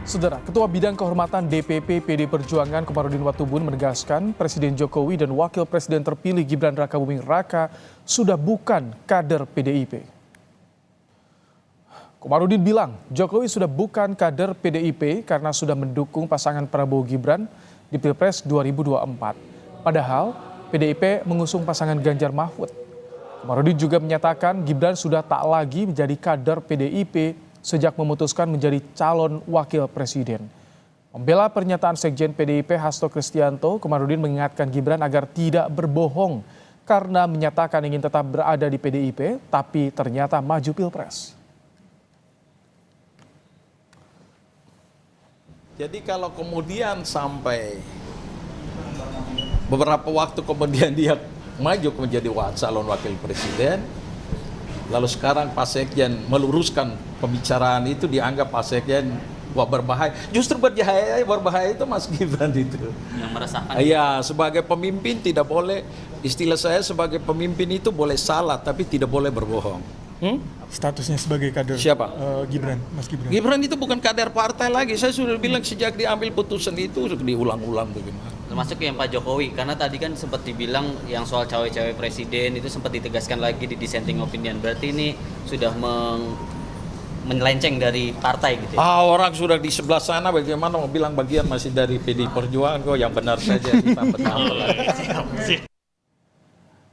Saudara, Ketua Bidang Kehormatan DPP PD Perjuangan Komarudin Watubun menegaskan Presiden Jokowi dan Wakil Presiden terpilih Gibran Rakabuming Raka sudah bukan kader PDIP. Komarudin bilang Jokowi sudah bukan kader PDIP karena sudah mendukung pasangan Prabowo Gibran di Pilpres 2024. Padahal PDIP mengusung pasangan Ganjar Mahfud. Komarudin juga menyatakan Gibran sudah tak lagi menjadi kader PDIP sejak memutuskan menjadi calon wakil presiden. Membela pernyataan Sekjen PDIP Hasto Kristianto, Komarudin mengingatkan Gibran agar tidak berbohong karena menyatakan ingin tetap berada di PDIP, tapi ternyata maju Pilpres. Jadi kalau kemudian sampai beberapa waktu kemudian dia maju menjadi calon wakil presiden, lalu sekarang Pak Sekjen meluruskan pembicaraan itu, dianggap Pak Sekjen berbahaya. Justru berbahaya itu Mas Gibran itu. Yang meresahkan. Iya, sebagai pemimpin tidak boleh, istilah saya sebagai pemimpin itu boleh salah tapi tidak boleh berbohong. Statusnya sebagai kader Siapa? Gibran, Mas Gibran. Gibran itu bukan kader partai lagi. Saya sudah bilang sejak diambil putusan itu diulang-ulang bagaimana. Termasuk yang Pak Jokowi, karena tadi kan sempat dibilang yang soal cawe-cawe presiden itu sempat ditegaskan lagi di dissenting opinion. Berarti ini sudah menyelenceng dari partai gitu ya? Orang sudah di sebelah sana bagaimana mau bilang bagian masih dari PD Perjuangan kok, yang benar saja ditambah lagi.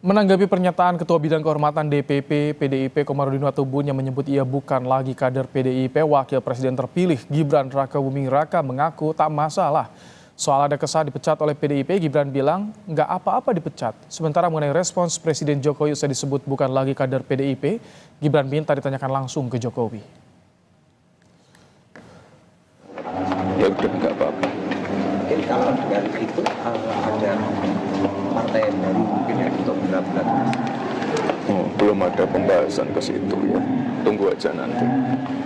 Menanggapi pernyataan Ketua Bidang Kehormatan DPP PDIP Komarudin Watubun yang menyebut ia bukan lagi kader PDIP, Wakil Presiden terpilih Gibran Rakabuming Raka mengaku tak masalah. Soal ada kesan dipecat oleh PDIP, Gibran bilang nggak apa-apa dipecat. Sementara mengenai respons Presiden Jokowi usai disebut bukan lagi kader PDIP, Gibran minta ditanyakan langsung ke Jokowi. Ya udah nggak apa-apa. Mungkin kalau dengan itu ada partai yang baru mungkin ya untuk berat-berat. Belum ada pembahasan ke situ ya. Tunggu aja nanti.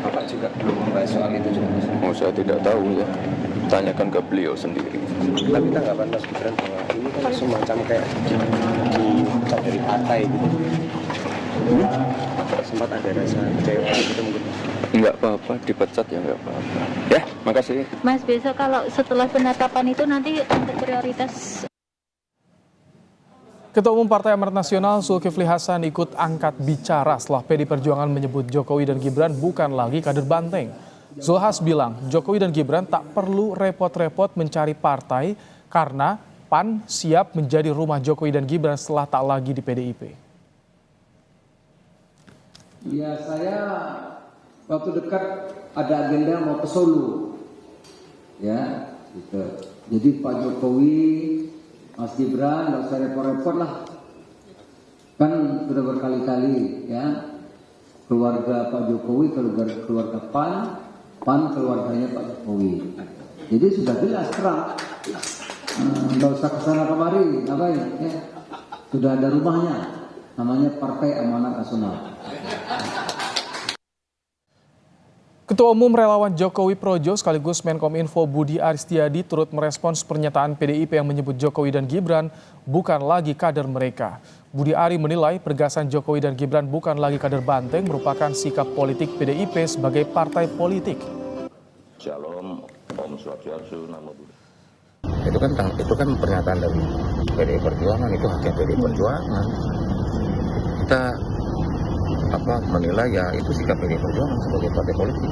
Bapak juga belum membahas soal itu juga. Saya tidak tahu ya. Tanyakan ke beliau sendiri. Tapi tanggapan Mas Gibran bahwa ini kan semacam kayak dipecat dari partai gitu. Sempat ada rasa kecewa gitu mungkin. Enggak apa-apa, dipecat ya enggak apa-apa. Ya, makasih. Mas, besok kalau setelah penetapan itu nanti untuk prioritas. Ketua Umum Partai Amanat Nasional Zulkifli Hasan ikut angkat bicara setelah PD Perjuangan menyebut Jokowi dan Gibran bukan lagi kader banteng. Zulhas bilang Jokowi dan Gibran tak perlu repot-repot mencari partai karena PAN siap menjadi rumah Jokowi dan Gibran setelah tak lagi di PDIP. Ya, saya waktu dekat ada agenda mau ke Solo. Ya, gitu. Jadi Pak Jokowi, Mas Gibran, nggak usah repot-repot lah. Kan sudah berkali-kali ya, keluarga Pak Jokowi, keluarga PAN keluarganya Pak Jokowi. Jadi sudah jelas terang. Nggak usah kesana kemari, ngapain? Ya. Sudah ada rumahnya, namanya Partai Amanat Nasional. Ketua Umum Relawan Jokowi Projo sekaligus Menkominfo Budi Aristiadi turut merespons pernyataan PDIP yang menyebut Jokowi dan Gibran bukan lagi kader mereka. Budi Ari menilai pergasan Jokowi dan Gibran bukan lagi kader banteng merupakan sikap politik PDIP sebagai partai politik. Shalom, Om Swastiastu, Namo Buddhaya. Itu kan pernyataan dari PDI Perjuangan, itu haknya PDI Perjuangan. Kita menilai ya itu sikap PDI Perjuangan sebagai partai politik.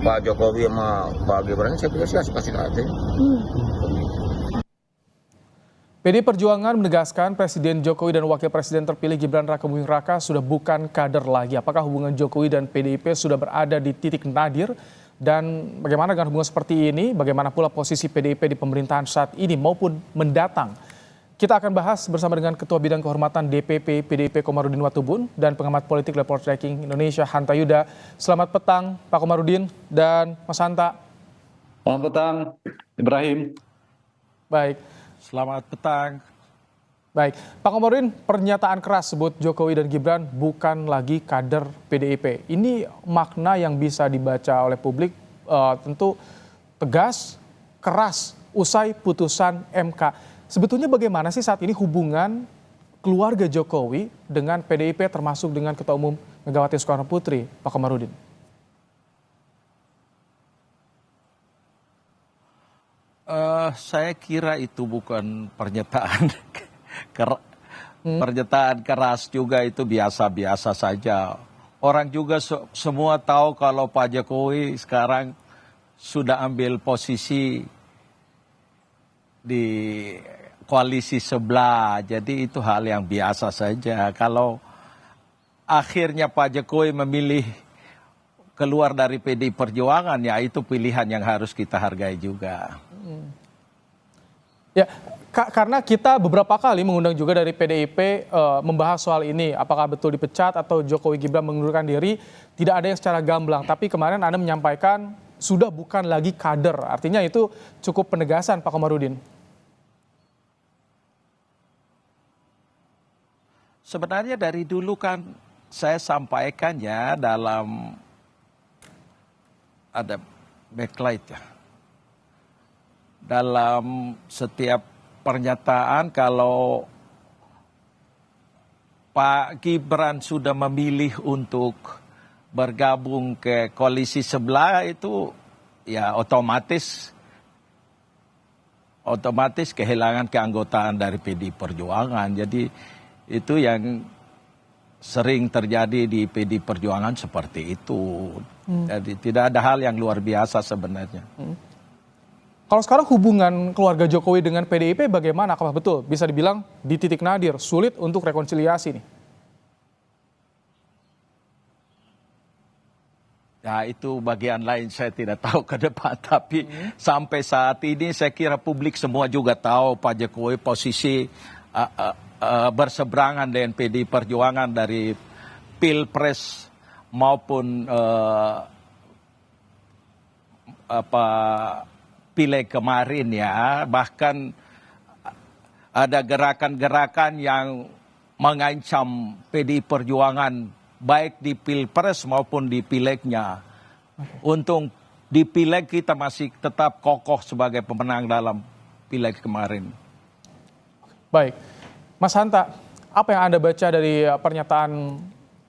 Pak Jokowi sama Pak Gibran saya pikir sih pasti ada. PD Perjuangan menegaskan Presiden Jokowi dan Wakil Presiden terpilih Gibran Rakabuming Raka sudah bukan kader lagi. Apakah hubungan Jokowi dan PDIP sudah berada di titik nadir? Dan bagaimana dengan hubungan seperti ini? Bagaimana pula posisi PDIP di pemerintahan saat ini maupun mendatang? Kita akan bahas bersama dengan Ketua Bidang Kehormatan DPP PDIP Komarudin Watubun dan pengamat politik Report Tracking Indonesia Hanta Yuda. Selamat petang Pak Komarudin dan Mas Hanta. Selamat petang Ibrahim. Baik. Selamat petang. Baik, Pak Komarudin, pernyataan keras sebut Jokowi dan Gibran bukan lagi kader PDIP. Ini makna yang bisa dibaca oleh publik tentu tegas, keras, usai putusan MK. Sebetulnya bagaimana sih saat ini hubungan keluarga Jokowi dengan PDIP termasuk dengan Ketua Umum Megawati Soekarno Putri, Pak Komarudin? Saya kira itu bukan pernyataan pernyataan keras juga, itu biasa-biasa saja. Orang juga semua tahu kalau Pak Jokowi sekarang sudah ambil posisi di koalisi sebelah, jadi itu hal yang biasa saja. Kalau akhirnya Pak Jokowi memilih keluar dari PDI Perjuangan, ya itu pilihan yang harus kita hargai juga. Ya, karena kita beberapa kali mengundang juga dari PDIP membahas soal ini, apakah betul dipecat atau Jokowi Gibran mengundurkan diri, tidak ada yang secara gamblang. Tapi kemarin Anda menyampaikan sudah bukan lagi kader, artinya itu cukup penegasan Pak Komarudin. Sebenarnya dari dulu kan saya sampaikan ya dalam ada backlight ya. Dalam setiap pernyataan kalau Pak Gibran sudah memilih untuk bergabung ke koalisi sebelah, itu ya otomatis kehilangan keanggotaan dari PDI Perjuangan. Jadi itu yang sering terjadi di PDI Perjuangan seperti itu. Jadi tidak ada hal yang luar biasa sebenarnya. Kalau sekarang hubungan keluarga Jokowi dengan PDIP bagaimana? Apakah betul bisa dibilang di titik nadir, sulit untuk rekonsiliasi nih? Ya itu bagian lain, saya tidak tahu ke depan. Tapi sampai saat ini saya kira publik semua juga tahu Pak Jokowi posisi berseberangan dengan PDI Perjuangan dari Pilpres maupun Pileg kemarin ya. Bahkan ada gerakan-gerakan yang mengancam PDI Perjuangan baik di Pilpres maupun di Pilegnya. Untung di Pileg kita masih tetap kokoh sebagai pemenang dalam Pileg kemarin. Baik, Mas Hanta, apa yang Anda baca dari pernyataan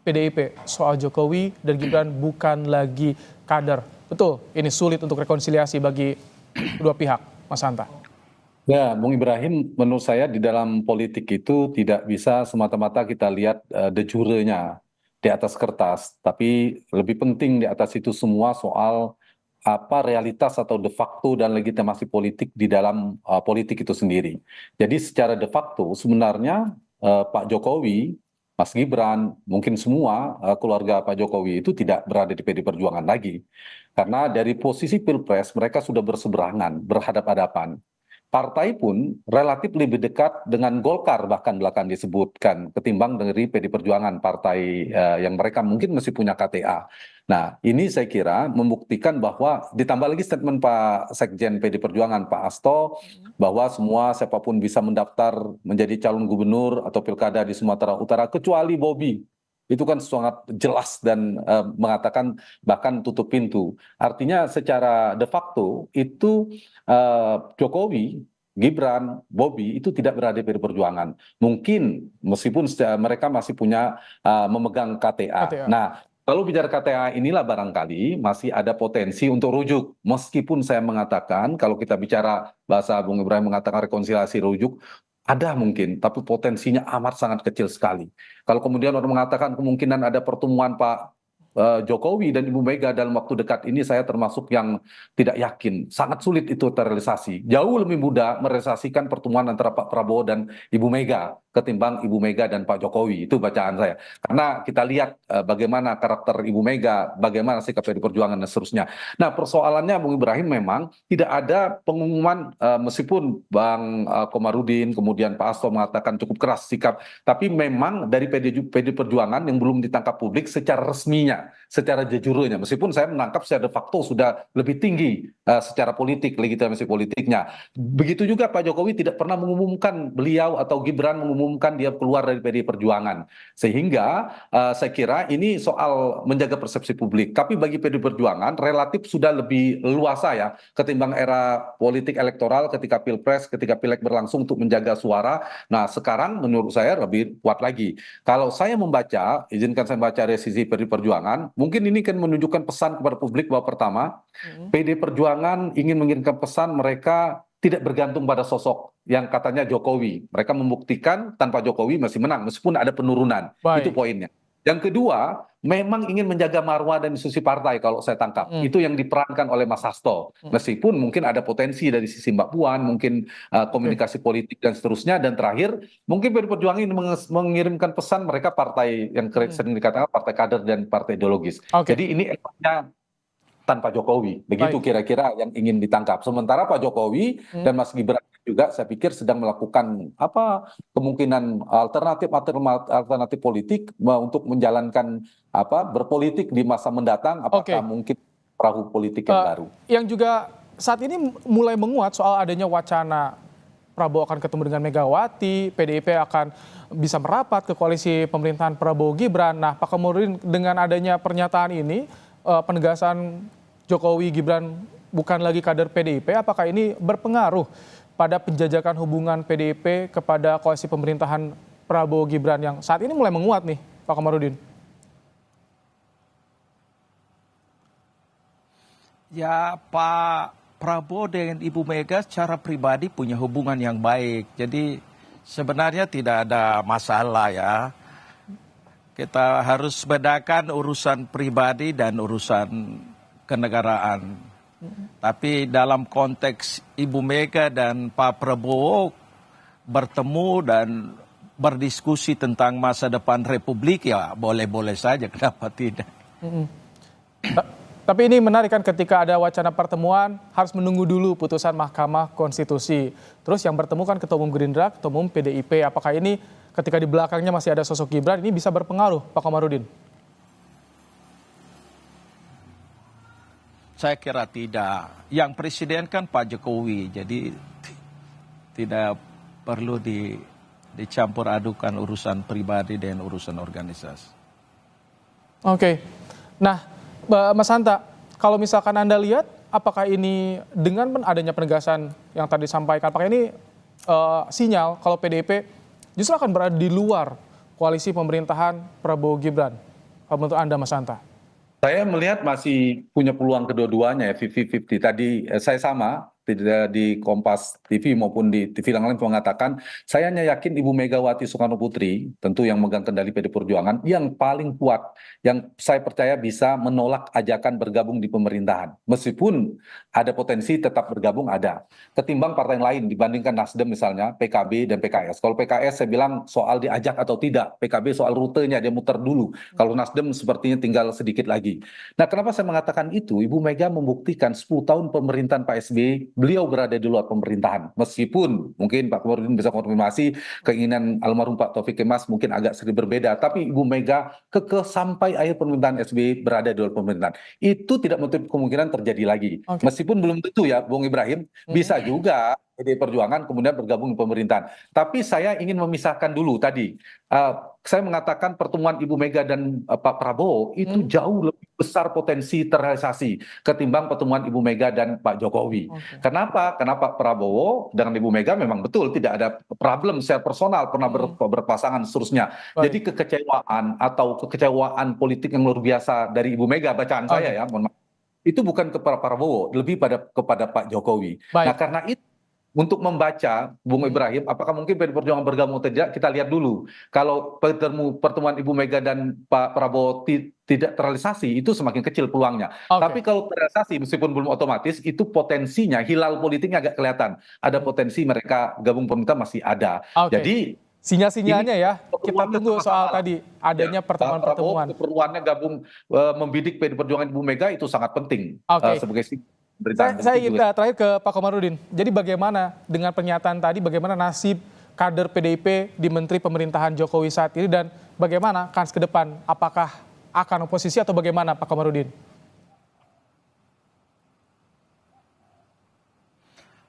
PDIP soal Jokowi dan Gibran bukan lagi kader? Betul, ini sulit untuk rekonsiliasi bagi kedua pihak, Mas Hanta. Ya, Bung Ibrahim, menurut saya di dalam politik itu tidak bisa semata-mata kita lihat de jure-nya di atas kertas, tapi lebih penting di atas itu semua soal apa realitas atau de facto dan legitimasi politik di dalam politik itu sendiri. Jadi secara de facto sebenarnya Pak Jokowi, Mas Gibran, mungkin semua keluarga Pak Jokowi itu tidak berada di PDI Perjuangan lagi. Karena dari posisi Pilpres mereka sudah berseberangan, berhadap-hadapan. Partai pun relatif lebih dekat dengan Golkar bahkan belakang disebutkan ketimbang dari PDI Perjuangan, partai yang mereka mungkin masih punya KTA. Nah ini saya kira membuktikan bahwa ditambah lagi statement Pak Sekjen PDI Perjuangan Pak Hasto bahwa semua siapapun bisa mendaftar menjadi calon gubernur atau pilkada di Sumatera Utara kecuali Bobi. Itu kan sangat jelas dan mengatakan bahkan tutup pintu. Artinya secara de facto itu Jokowi, Gibran, Bobi itu tidak berada di PDI Perjuangan. Mungkin meskipun mereka masih punya memegang KTA. Nah, kalau bicara KTA inilah barangkali masih ada potensi untuk rujuk. Meskipun saya mengatakan kalau kita bicara bahasa Bung Ibrahim mengatakan rekonsiliasi rujuk, ada mungkin, tapi potensinya amat sangat kecil sekali. Kalau kemudian orang mengatakan kemungkinan ada pertemuan Pak Jokowi dan Ibu Mega dalam waktu dekat ini, saya termasuk yang tidak yakin. Sangat sulit itu terrealisasi. Jauh lebih mudah merealisasikan pertemuan antara Pak Prabowo dan Ibu Mega ketimbang Ibu Mega dan Pak Jokowi. Itu bacaan saya. Karena kita lihat bagaimana karakter Ibu Mega, bagaimana sikap PDI Perjuangan dan seterusnya. Nah persoalannya Bung Ibrahim memang tidak ada pengumuman meskipun Bang Komarudin kemudian Pak Hasto mengatakan cukup keras sikap, tapi memang dari PDI Perjuangan yang belum ditangkap publik secara resminya, secara jujurnya, meskipun saya menangkap secara de facto sudah lebih tinggi secara politik, legitimasi politiknya. Begitu juga Pak Jokowi tidak pernah mengumumkan beliau atau Gibran mengumumkan dia keluar dari PDI Perjuangan. Sehingga saya kira ini soal menjaga persepsi publik. Tapi bagi PDI Perjuangan relatif sudah lebih luasa ya ketimbang era politik elektoral ketika Pilpres, ketika Pileg berlangsung untuk menjaga suara. Nah sekarang menurut saya lebih kuat lagi. Kalau saya membaca, izinkan saya membaca dari sisi PDI Perjuangan, mungkin ini kan menunjukkan pesan kepada publik bahwa pertama, PDI Perjuangan ingin mengirimkan pesan mereka tidak bergantung pada sosok yang katanya Jokowi. Mereka membuktikan tanpa Jokowi masih menang meskipun ada penurunan. Baik. Itu poinnya. Yang kedua, memang ingin menjaga marwah dan institusi partai kalau saya tangkap. Itu yang diperankan oleh Mas Hasto. Meskipun mungkin ada potensi dari sisi Mbak Puan, mungkin komunikasi politik dan seterusnya. Dan terakhir, mungkin PDI Perjuangan ini mengirimkan pesan mereka partai yang sering dikatakan partai kader dan partai ideologis. Jadi ini efeknya tanpa Jokowi. Begitu kira-kira yang ingin ditangkap. Sementara Pak Jokowi dan Mas Gibran juga saya pikir sedang melakukan kemungkinan alternatif politik untuk menjalankan berpolitik di masa mendatang. Apakah mungkin perahu politik yang baru? Yang juga saat ini mulai menguat soal adanya wacana Prabowo akan ketemu dengan Megawati, PDIP akan bisa merapat ke koalisi pemerintahan Prabowo Gibran. Nah, Pak Komarudin, dengan adanya pernyataan ini, penegasan Jokowi Gibran bukan lagi kader PDIP, apakah ini berpengaruh pada penjajakan hubungan PDIP kepada koalisi pemerintahan Prabowo Gibran yang saat ini mulai menguat nih, Pak Komarudin? Ya, Pak Prabowo dengan Ibu Mega secara pribadi punya hubungan yang baik. Jadi sebenarnya tidak ada masalah ya. Kita harus bedakan urusan pribadi dan urusan kenegaraan. Tapi dalam konteks Ibu Mega dan Pak Prabowo bertemu dan berdiskusi tentang masa depan Republik, ya boleh-boleh saja, kenapa tidak. Tapi ini menarik kan, ketika ada wacana pertemuan harus menunggu dulu putusan Mahkamah Konstitusi. Terus yang bertemu kan Ketua Umum Gerindra, Ketua Umum PDIP. Apakah ini ketika di belakangnya masih ada sosok Gibran, ini bisa berpengaruh, Pak Komarudin? Saya kira tidak. Yang presiden kan Pak Jokowi, jadi tidak perlu dicampur adukan urusan pribadi dan urusan organisasi. Oke. Nah, Mas Hanta, kalau misalkan Anda lihat, apakah ini dengan adanya penegasan yang tadi disampaikan, apakah ini sinyal kalau PDIP justru akan berada di luar koalisi pemerintahan Prabowo Gibran? Kalau menurut Anda, Mas Hanta? Saya melihat masih punya peluang kedua-duanya ya, 50-50. Tadi saya sama, tidak di Kompas TV maupun di TV yang lain mengatakan, saya hanya yakin Ibu Megawati Soekarno Putri, tentu yang megang kendali PDI Perjuangan, yang paling kuat, yang saya percaya bisa menolak ajakan bergabung di pemerintahan. Meskipun ada potensi tetap bergabung, ada. Ketimbang partai yang lain, dibandingkan Nasdem misalnya, PKB dan PKS. Kalau PKS saya bilang soal diajak atau tidak, PKB soal rutenya, dia muter dulu. Kalau Nasdem sepertinya tinggal sedikit lagi. Nah, kenapa saya mengatakan itu? Ibu Mega membuktikan 10 tahun pemerintahan Pak SBY, beliau berada di luar pemerintahan. Meskipun mungkin Pak Komarudin bisa konfirmasi keinginan almarhum Pak Taufik Kemas mungkin agak sedikit berbeda, tapi Ibu Mega kekeh sampai akhir pemerintahan SBY berada di luar pemerintahan. Itu tidak menutup kemungkinan terjadi lagi. Meskipun belum tentu ya, Bung Ibrahim, bisa juga PDI Perjuangan kemudian bergabung di pemerintahan. Tapi saya ingin memisahkan dulu tadi. Saya mengatakan pertemuan Ibu Mega dan Pak Prabowo itu jauh lebih besar potensi terrealisasi ketimbang pertemuan Ibu Mega dan Pak Jokowi. Kenapa? Karena Pak Prabowo dengan Ibu Mega memang betul tidak ada problem secara personal, pernah berpasangan seterusnya. Jadi kekecewaan atau kekecewaan politik yang luar biasa dari Ibu Mega, bacaan saya ya, mohon maaf, itu bukan kepada Prabowo, lebih kepada Pak Jokowi. Nah, karena itu untuk membaca, Bung Ibrahim, apakah mungkin PDI Perjuangan bergabung atau tidak, kita lihat dulu. Kalau pertemuan Ibu Mega dan Pak Prabowo tidak terrealisasi, itu semakin kecil peluangnya. Tapi kalau terrealisasi, meskipun belum otomatis, itu potensinya, hilal politiknya agak kelihatan. Ada potensi mereka gabung pemerintah masih ada. Jadi sinyal-sinyalnya ya, kita tunggu soal tadi adanya pertemuan-pertemuan. Keperluannya gabung membidik PDI Perjuangan Ibu Mega itu sangat penting sebagai Saya ingin terakhir ke Pak Komarudin. Jadi bagaimana dengan pernyataan tadi, bagaimana nasib kader PDIP di Menteri Pemerintahan Jokowi saat ini, dan bagaimana kans ke depan? Apakah akan oposisi atau bagaimana, Pak Komarudin?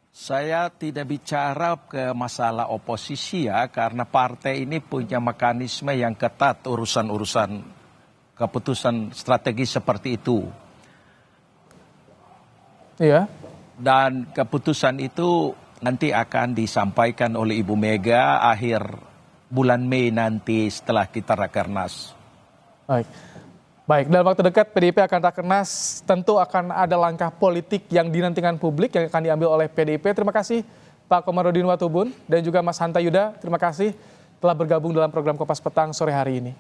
Saya tidak bicara ke masalah oposisi ya, karena partai ini punya mekanisme yang ketat urusan-urusan keputusan strategi seperti itu. Iya. Dan keputusan itu nanti akan disampaikan oleh Ibu Mega akhir bulan Mei nanti setelah kita rakernas. Baik. Baik, dalam waktu dekat PDIP akan rakernas, tentu akan ada langkah politik yang dinantikan publik yang akan diambil oleh PDIP. Terima kasih Pak Komarudin Watubun dan juga Mas Hanta Yuda. Terima kasih telah bergabung dalam program Kompas Petang sore hari ini.